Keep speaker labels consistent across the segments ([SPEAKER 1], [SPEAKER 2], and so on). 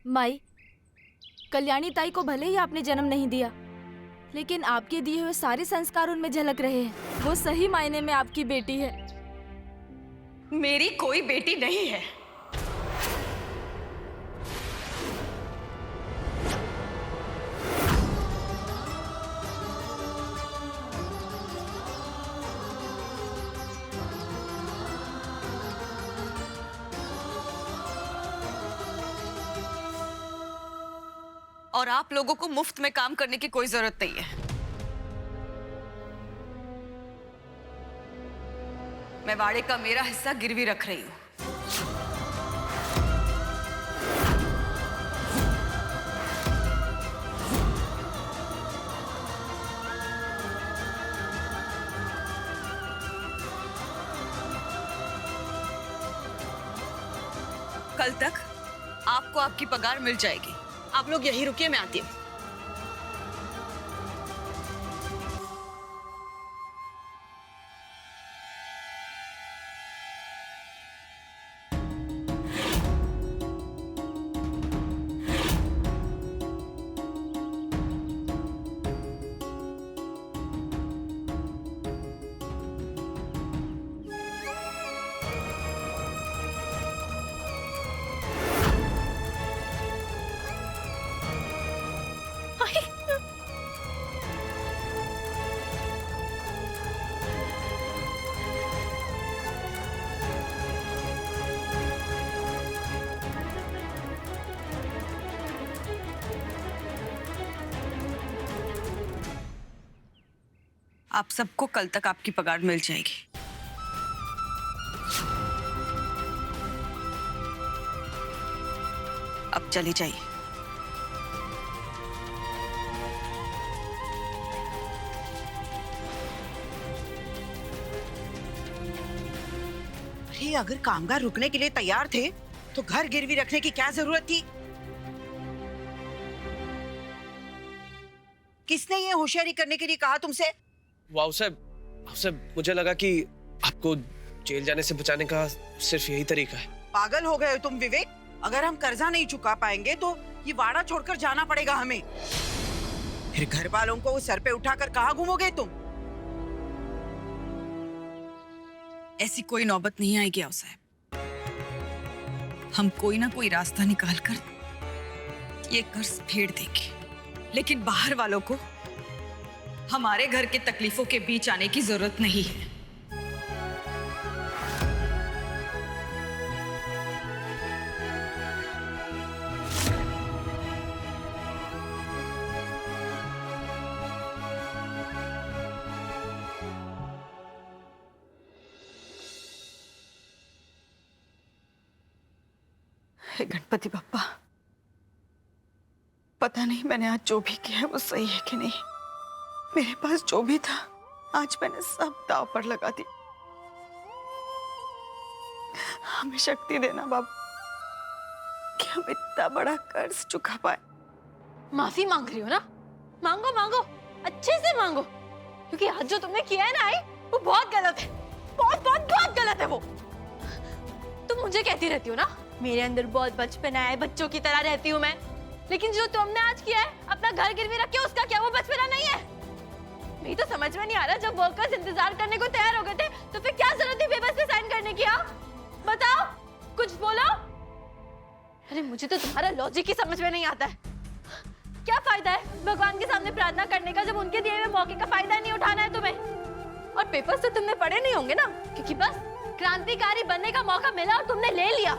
[SPEAKER 1] माई, कल्याणी ताई को भले ही आपने जन्म नहीं दिया, लेकिन आपके दिए हुए सारे संस्कार उनमें झलक रहे हैं। वो सही मायने में आपकी बेटी है।
[SPEAKER 2] मेरी कोई बेटी नहीं है। और आप लोगों को मुफ्त में काम करने की कोई जरूरत नहीं है। मैं वाड़े का मेरा हिस्सा गिरवी रख रही हूं। कल तक आपको आपकी पगार मिल जाएगी। आप लोग यहीं रुकिए, मैं आती हूँ। आप सबको कल तक आपकी पगार मिल जाएगी। अब चली जाइए।
[SPEAKER 3] अरे अगर कामगार रुकने के लिए तैयार थे तो घर गिरवी रखने की क्या जरूरत थी? किसने ये होशियारी करने के लिए कहा तुमसे?
[SPEAKER 4] वाह साहब, मुझे लगा कि आपको जेल जाने से बचाने का सिर्फ यही तरीका है।
[SPEAKER 3] पागल हो गए हो तुम विवेक? अगर हम कर्जा नहीं चुका पाएंगे तो ये वाड़ा छोड़कर जाना पड़ेगा हमें। फिर घर वालों को सर पे उठाकर कहाँ घूमोगे तुम?
[SPEAKER 2] ऐसी कोई नौबत नहीं आएगी आओ साहब। हम कोई ना कोई रास्ता निकाल कर ये कर्ज फेड़ देंगे, लेकिन बाहर वालों को हमारे घर के तकलीफों के बीच आने की जरूरत नहीं है। हे गणपति बप्पा, पता नहीं मैंने आज जो भी किया है वो सही है कि नहीं। मेरे पास जो भी था आज मैंने सब दांव पर लगा दी। हमें शक्ति देना बाबा कि हम इतना बड़ा कर्ज चुका पाए।
[SPEAKER 1] माफी मांग रही हो ना? मांगो मांगो, अच्छे से मांगो, क्योंकि आज जो तुमने किया है ना आई, वो बहुत गलत है। बहुत बहुत बहुत गलत है वो। तुम मुझे कहती रहती हो ना मेरे अंदर बहुत बचपना है, बच्चों की तरह रहती हूँ मैं, लेकिन जो तुमने आज किया है अपना घर गिरवी रख के, उसका क्या वो बचपना नहीं है? नहीं तो समझ में नहीं आ रहा, जब वर्कर्स इंतजार करने को तैयार हो गए थे तो फिर क्या जरूरत थी पेपर्स पे साइन करने की? बताओ, कुछ बोलो। अरे मुझे तो तुम्हारा लॉजिक ही समझ में नहीं आता है। क्या फायदा है भगवान के सामने प्रार्थना करने का जब उनके दिए हुए मौके का फायदा नहीं उठाना है तुम्हें? और पेपर्स तो तुमने पढ़े नहीं होंगे ना, क्योंकि बस क्रांतिकारी बनने का मौका मिला और तुमने ले लिया।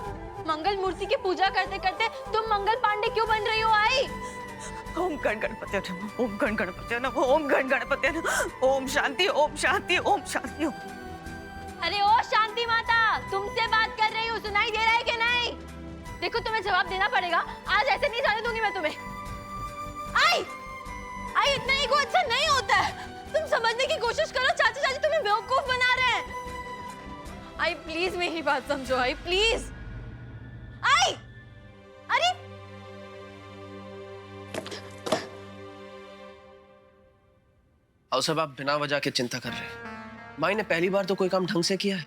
[SPEAKER 1] मंगल मूर्ति की पूजा करते करते तुम मंगल पांडे क्यों बन रही हो आई?
[SPEAKER 3] ओम गण गणपति नमः, ओम गण गणपति नमः, ओम गण गणपति नमः, ओम शांति, ओम शांति, ओम शांति।
[SPEAKER 1] अरे ओ शांति माता, तुमसे बात कर रही हूँ, सुनाई दे रहा है कि नहीं? देखो तुम्हें जवाब देना पड़ेगा, आज ऐसे नहीं जाने दूंगी मैं तुम्हें। आई आई, इतना ईगो अच्छा नहीं होता है। तुम समझने की कोशिश करो, चाचा चाची तुम्हें बेवकूफ बना रहे हैं। आई प्लीज मेरी बात समझो, आई प्लीज। आई अरे
[SPEAKER 4] और सब आप बिना वजह के चिंता कर रहे हैं। माई ने पहली बार तो कोई काम ढंग से किया है,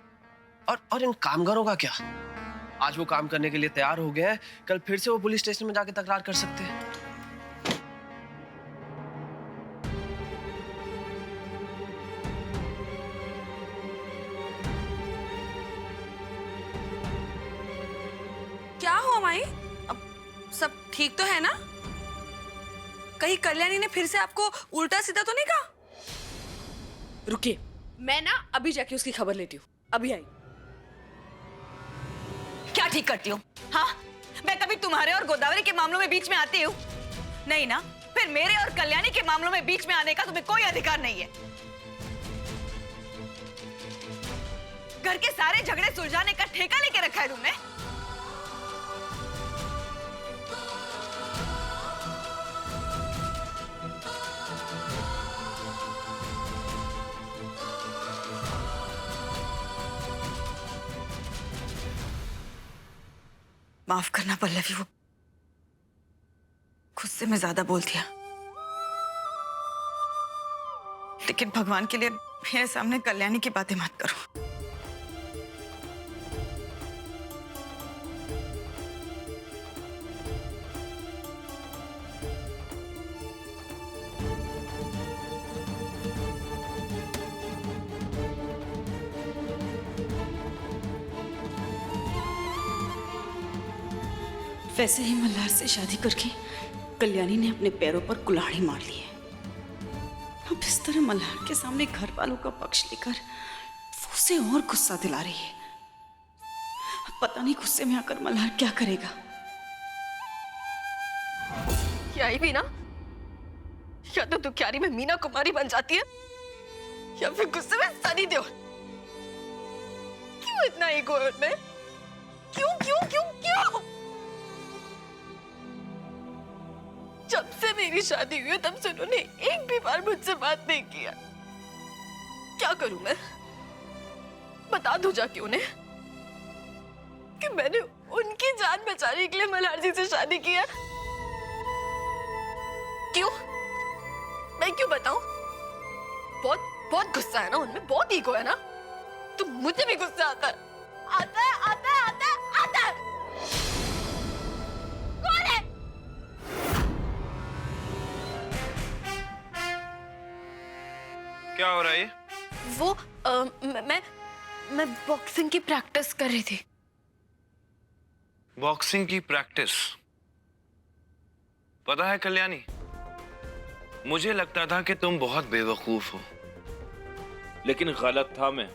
[SPEAKER 4] और इन कामगारों का क्या? आज वो काम करने के लिए तैयार हो गए हैं, कल फिर से वो पुलिस स्टेशन में जाके तकरार कर सकते हैं।
[SPEAKER 2] क्या हुआ माई? अब सब ठीक तो है ना? कहीं कल्याणी ने फिर से आपको उल्टा सीधा तो नहीं कहा? रुकिए, मैं ना अभी जाके उसकी खबर लेती हूँ। अभी आई। क्या ठीक करती हूँ? हाँ, मैं कभी तुम्हारे और गोदावरी के मामलों में बीच में आती हूँ? नहीं ना? फिर मेरे और कल्याणी के मामलों में बीच में आने का तुम्हें कोई अधिकार नहीं है। घर के सारे झगड़े सुलझाने का ठेका लेके रखा है तुमने। माफ करना पल्लवी, वो गुस्से में ज्यादा बोल दिया। लेकिन भगवान के लिए मेरे सामने कल्याणी की बातें मत करो।
[SPEAKER 5] वैसे ही मल्हार से शादी करके कल्याणी ने अपने पैरों पर कुल्हाड़ी मार ली है। अब इस तरह मल्हार के सामने घर वालों का पक्ष लेकर वो उसे और गुस्सा दिला रही है। अब पता नहीं गुस्से में आकर मल्हार क्या करेगा।
[SPEAKER 1] यही भी ना, या तो दुखियारी में मीना कुमारी बन जाती है या फिर गुस्से में सनी देओल। क्यों इतना ईगो है उनमें? क्यों क्यों क्यों क्यों? जब से मेरी शादी हुई है तब से उन्होंने एक भी बार मुझसे बात नहीं किया। क्या करूं मैं? बता दूं जाके उन्हें कि मैंने उनकी जान बचाने के लिए मल्हार जी से शादी किया? क्यों? मैं क्यों बताऊं? बहुत बहुत गुस्सा है ना उनमें, बहुत ईगो है ना। तो मुझे भी गुस्सा आता है, आता है, आता है, आता है, आता है। कौन है?
[SPEAKER 6] क्या हो रहा है ये?
[SPEAKER 1] वो मैं बॉक्सिंग की प्रैक्टिस कर रही थी।
[SPEAKER 6] बॉक्सिंग की प्रैक्टिस? पता है कल्याणी, मुझे लगता था कि तुम बहुत बेवकूफ हो।
[SPEAKER 7] लेकिन गलत था मैं।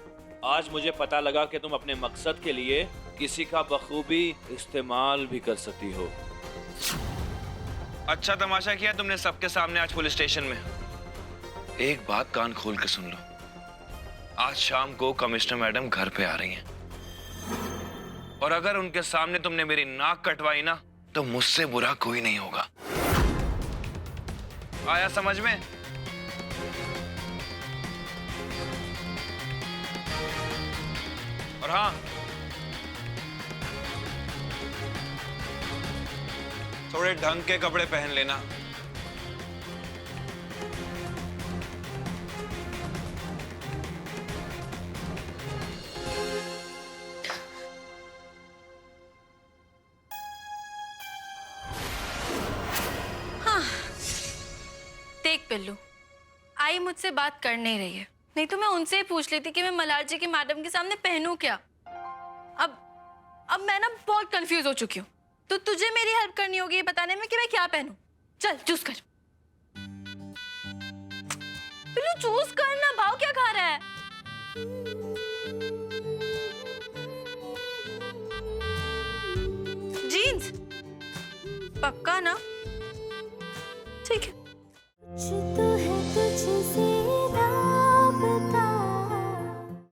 [SPEAKER 7] आज मुझे पता लगा कि तुम अपने मकसद के लिए किसी का बखूबी इस्तेमाल भी कर सकती हो।
[SPEAKER 6] अच्छा तमाशा किया तुमने सबके सामने आज पुलिस स्टेशन में। एक बात कान खोल के सुन लो, आज शाम को कमिश्नर मैडम घर पे आ रही हैं, और अगर उनके सामने तुमने मेरी नाक कटवाई ना तो मुझसे बुरा कोई नहीं होगा। आया समझ में? और हाँ, थोड़े ढंग के कपड़े पहन लेना।
[SPEAKER 1] देख पिल्लू, आई मुझसे बात कर नहीं रही है, नहीं तो मैं उनसे ही पूछ लेती कि मैं मल्हार जी की मैडम के सामने पहनूं क्या। अब मैं ना बहुत कंफ्यूज हो चुकी हूँ, तो तुझे मेरी हेल्प करनी होगी ये बताने में कि मैं क्या पहनूं। चल चूज कर पिल्लू, चूज करना। भाव क्या खा रहा है? जीन्स? पक्का ना? ठीक है।